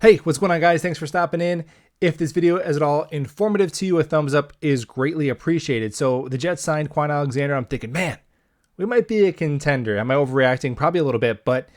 Hey, what's going on, guys? Thanks for stopping in. If this video is at all informative to you, a thumbs up is greatly appreciated. So the Jets signed Quan Alexander. I'm thinking, man, we might be a contender. Am I overreacting? Probably a little bit, but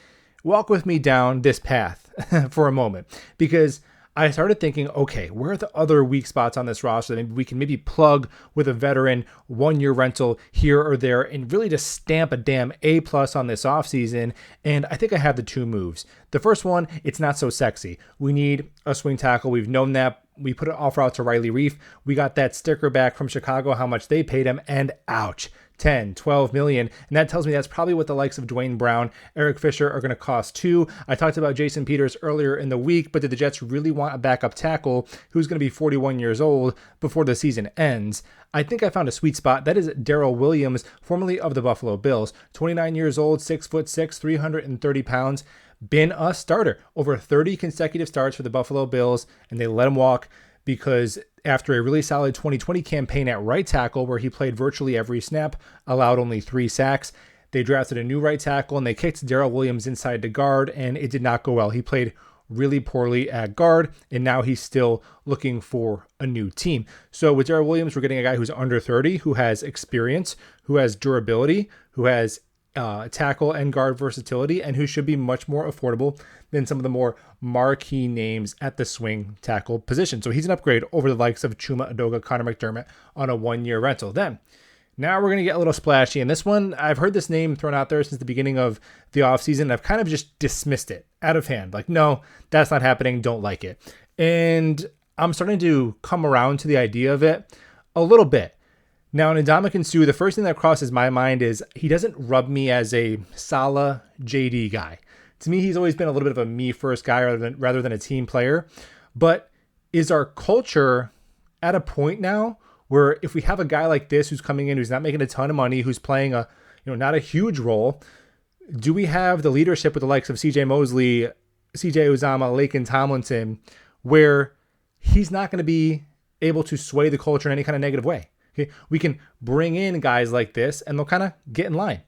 walk with me down this path for a moment, because I started thinking, okay, where are the other weak spots on this roster that we can maybe plug with a veteran 1-year rental here or there and really just stamp a damn A+ on this offseason. And I think I have the two moves. The first one, it's not so sexy. We need a swing tackle. We've known that. We put an offer out to Riley Reif. We got that sticker back from Chicago, how much they paid him, and ouch, 10, 12 million. And that tells me that's probably what the likes of Dwayne Brown, Eric Fisher are going to cost too. I talked about Jason Peters earlier in the week, but did the Jets really want a backup tackle who's going to be 41 years old before the season ends? I think I found a sweet spot. That is Darrell Williams, formerly of the Buffalo Bills, 29 years old, 6'6", 330 pounds. Been a starter, over 30 consecutive starts for the Buffalo Bills, and they let him walk because after a really solid 2020 campaign at right tackle where he played virtually every snap, allowed only 3 sacks, they drafted a new right tackle and they kicked Darrell Williams inside to guard, and it did not go well. He played really poorly at guard, and now he's still looking for a new team. So with Darrell Williams, we're getting a guy who's under 30, who has experience, who has durability, who has tackle and guard versatility, and who should be much more affordable than some of the more marquee names at the swing tackle position. So he's an upgrade over the likes of Chuma Edoga, Connor McDermott on a 1-year rental. Then, now we're going to get a little splashy. And this one, I've heard this name thrown out there since the beginning of the offseason. I've kind of just dismissed it out of hand. Like, no, that's not happening. Don't like it. And I'm starting to come around to the idea of it a little bit. Now, in Ndamukong Suh, the first thing that crosses my mind is he doesn't rub me as a Salah JD guy. To me, he's always been a little bit of a me-first guy rather than a team player. But is our culture at a point now where if we have a guy like this who's coming in, who's not making a ton of money, who's playing not a huge role, do we have the leadership with the likes of CJ Mosley, CJ Uzomah, Laken Tomlinson, where he's not going to be able to sway the culture in any kind of negative way? Okay, we can bring in guys like this and they'll kind of get in line,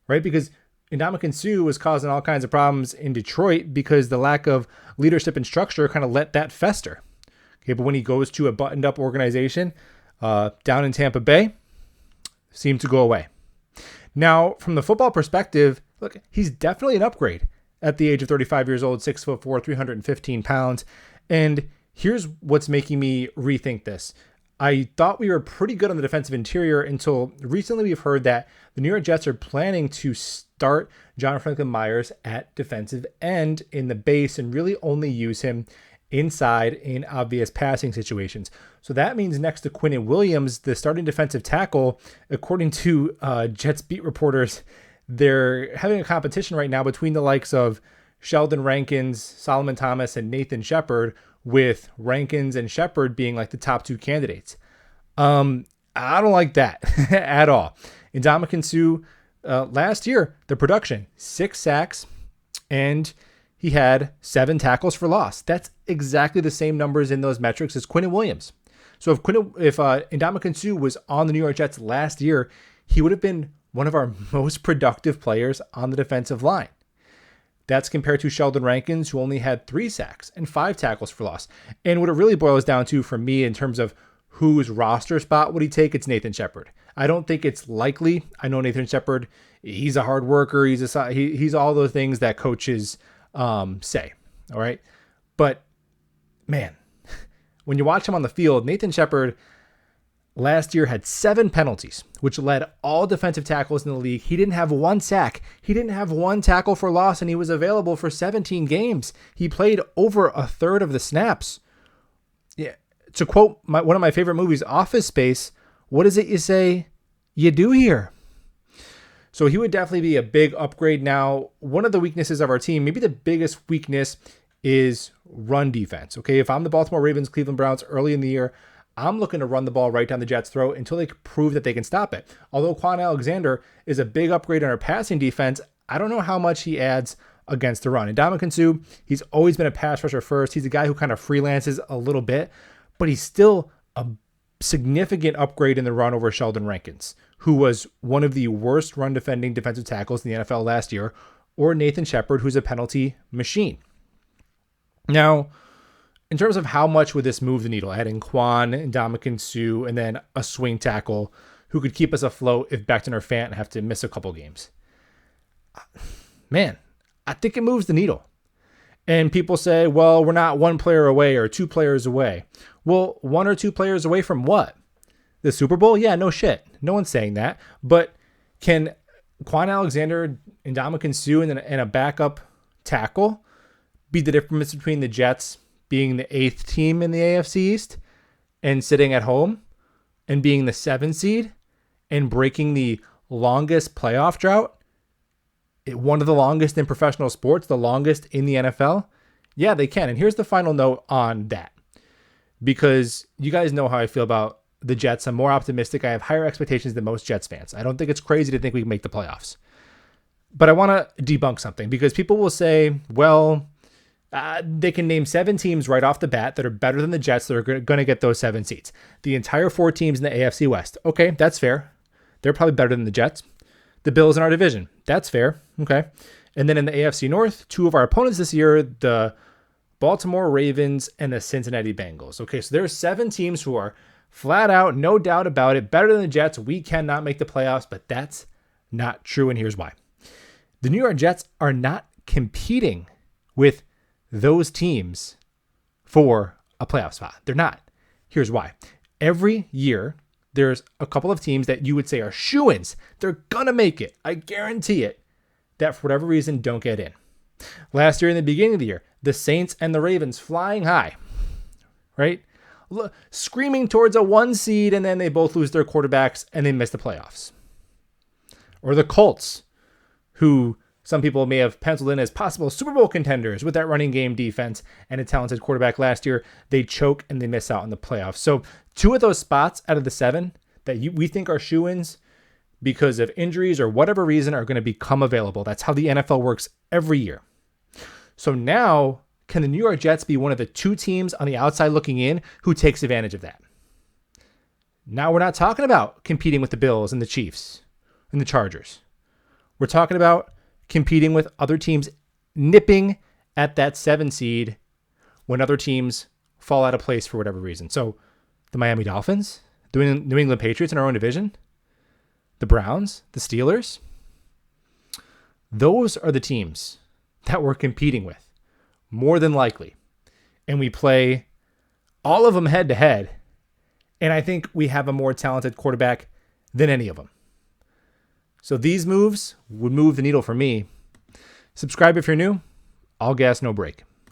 right? Because Ndamukong Suh was causing all kinds of problems in Detroit because the lack of leadership and structure kind of let that fester. Okay, but when he goes to a buttoned up organization down in Tampa Bay, seemed to go away. Now, from the football perspective, look, he's definitely an upgrade at the age of 35 years old, 6'4", 315 pounds. And here's what's making me rethink this. I thought we were pretty good on the defensive interior until recently we've heard that the New York Jets are planning to start John Franklin Myers at defensive end in the base and really only use him inside in obvious passing situations. So that means next to Quinnen Williams, the starting defensive tackle, according to Jets beat reporters, they're having a competition right now between the likes of Sheldon Rankins, Solomon Thomas, and Nathan Shepard, with Rankins and Shepard being like the top 2 candidates. I don't like that at all. Ndamukong Suh, last year, the production, 6 sacks, and he had 7 tackles for loss. That's exactly the same numbers in those metrics as Quinnen Williams. So if Ndamukong Suh was on the New York Jets last year, he would have been one of our most productive players on the defensive line. That's compared to Sheldon Rankins, who only had 3 sacks and 5 tackles for loss. And what it really boils down to for me in terms of whose roster spot would he take, it's Nathan Shepard. I don't think it's likely. I know Nathan Shepard, he's a hard worker. He's all those things that coaches say. All right. But man, when you watch him on the field, Nathan Shepard last year had 7 penalties, which led all defensive tackles in the league. He didn't have 1 sack. He didn't have 1 tackle for loss, and he was available for 17 games. He played over a third of the snaps. Yeah. To quote one of my favorite movies, Office Space, what is it you say you do here? So he would definitely be a big upgrade. Now, one of the weaknesses of our team, maybe the biggest weakness, is run defense. Okay, if I'm the Baltimore Ravens, Cleveland Browns early in the year, I'm looking to run the ball right down the Jets' throat until they prove that they can stop it. Although Quan Alexander is a big upgrade on our passing defense, I don't know how much he adds against the run. And Ndamukong Suh, he's always been a pass rusher first. He's a guy who kind of freelances a little bit, but he's still a significant upgrade in the run over Sheldon Rankins, who was one of the worst run defending defensive tackles in the NFL last year, or Nathan Shepard, who's a penalty machine. Now, in terms of how much would this move the needle, adding Quan and Ndamukong Suh and then a swing tackle who could keep us afloat if Becton or Fant have to miss a couple games. Man, I think it moves the needle. And people say, well, we're not one player away or 2 players away. Well, 1 or 2 players away from what? The Super Bowl? Yeah, no shit. No one's saying that. But can Quan Alexander, Ndamukong Suh, and a backup tackle be the difference between the Jets being the 8th team in the AFC East and sitting at home and being the 7th seed and breaking the longest playoff drought? One of the longest in professional sports, the longest in the NFL? Yeah, they can. And here's the final note on that. Because you guys know how I feel about the Jets. I'm more optimistic. I have higher expectations than most Jets fans. I don't think it's crazy to think we can make the playoffs. But I want to debunk something because people will say, well, they can name 7 teams right off the bat that are better than the Jets that are going to get those 7 seats. The entire 4 teams in the AFC West. Okay, that's fair. They're probably better than the Jets. The Bills in our division. That's fair. Okay. And then in the AFC North, 2 of our opponents this year, the Baltimore Ravens and the Cincinnati Bengals. Okay, so there's 7 teams who are flat out, no doubt about it, better than the Jets. We cannot make the playoffs, but that's not true, and here's why. The New York Jets are not competing with those teams for a playoff spot. They're not. Here's why. Every year, there's a couple of teams that you would say are shoo-ins. They're going to make it. I guarantee it. That for whatever reason don't get in. Last year in the beginning of the year, the Saints and the Ravens flying high, right? Screaming towards a 1 seed, and then they both lose their quarterbacks and they miss the playoffs. Or the Colts, who some people may have penciled in as possible Super Bowl contenders with that running game defense and a talented quarterback last year. They choke and they miss out on the playoffs. So 2 of those spots out of the 7 that we think are shoo-ins because of injuries or whatever reason are going to become available. That's how the NFL works every year. So now, can the New York Jets be one of the 2 teams on the outside looking in who takes advantage of that? Now we're not talking about competing with the Bills and the Chiefs and the Chargers. We're talking about competing with other teams nipping at that 7 seed when other teams fall out of place for whatever reason. So the Miami Dolphins, the New England Patriots in our own division, the Browns, the Steelers, those are the teams that we're competing with, more than likely. And we play all of them head to head. And I think we have a more talented quarterback than any of them. So these moves would move the needle for me. Subscribe if you're new. All gas, no break.